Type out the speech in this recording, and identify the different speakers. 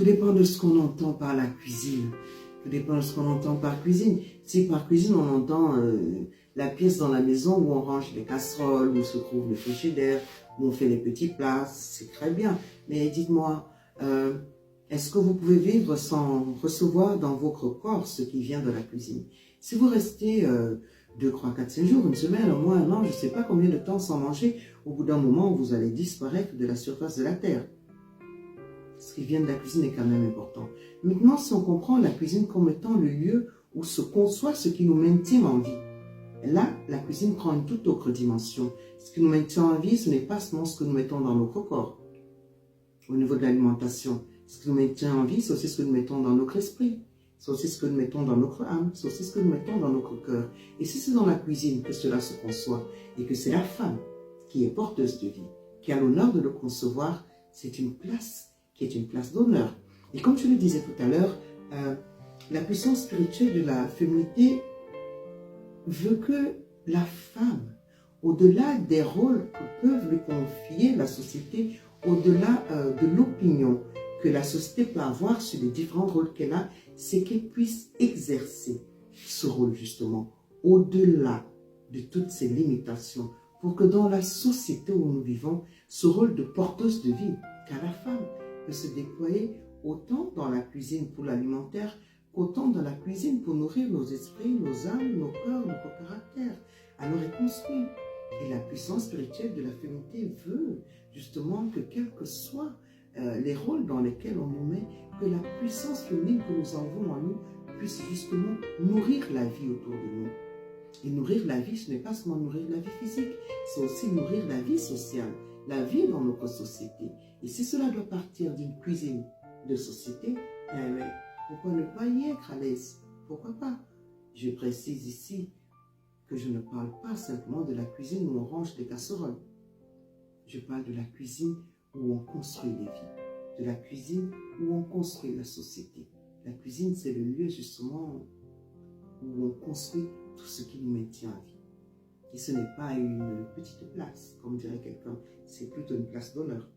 Speaker 1: Tout dépend de ce qu'on entend par la cuisine. Tout dépend de ce qu'on entend par cuisine. Si par cuisine, on entend la pièce dans la maison où on range les casseroles, où se trouve le frigidaire, où on fait les petits plats, c'est très bien. Mais dites-moi, est-ce que vous pouvez vivre sans recevoir dans votre corps ce qui vient de la cuisine? Si vous restez 2, 3, 4, 5 jours, une semaine, au moins un an, je ne sais pas combien de temps sans manger, au bout d'un moment, vous allez disparaître de la surface de la terre. Ce qui vient de la cuisine est quand même important. Maintenant, si on comprend la cuisine comme étant le lieu où se conçoit ce qui nous maintient en vie, là, la cuisine prend une toute autre dimension. Ce qui nous maintient en vie, ce n'est pas seulement ce que nous mettons dans notre corps, au niveau de l'alimentation. Ce qui nous maintient en vie, c'est aussi ce que nous mettons dans notre esprit. C'est aussi ce que nous mettons dans notre âme. C'est aussi ce que nous mettons dans notre cœur. Et si c'est dans la cuisine que cela se conçoit, et que c'est la femme qui est porteuse de vie, qui a l'honneur de le concevoir, c'est une place qui est une place d'honneur. Et comme je le disais tout à l'heure, la puissance spirituelle de la féminité veut que la femme, au-delà des rôles que peuvent lui confier la société, au-delà de l'opinion que la société peut avoir sur les différents rôles qu'elle a, c'est qu'elle puisse exercer ce rôle justement, au-delà de toutes ces limitations, pour que dans la société où nous vivons, ce rôle de porteuse de vie qu'a la femme peut se déployer autant dans la cuisine pour l'alimentaire qu'autant dans la cuisine pour nourrir nos esprits, nos âmes, nos cœurs, notre caractère. Alors elle construit. Et la puissance spirituelle de la féminité veut justement que quels que soient les rôles dans lesquels on nous met, que la puissance féminine que nous avons en nous puisse justement nourrir la vie autour de nous. Et nourrir la vie, ce n'est pas seulement nourrir la vie physique, c'est aussi nourrir la vie sociale, la vie dans notre société. Et si cela doit partir d'une cuisine de société, pourquoi ne pas y être à l'aise? Pourquoi pas? Je précise ici que je ne parle pas simplement de la cuisine où on range les casseroles. Je parle de la cuisine où on construit les vies, de la cuisine où on construit la société. La cuisine, c'est le lieu justement où on construit tout ce qui nous maintient en vie. Et ce n'est pas une petite place, comme dirait quelqu'un, c'est plutôt une place d'honneur.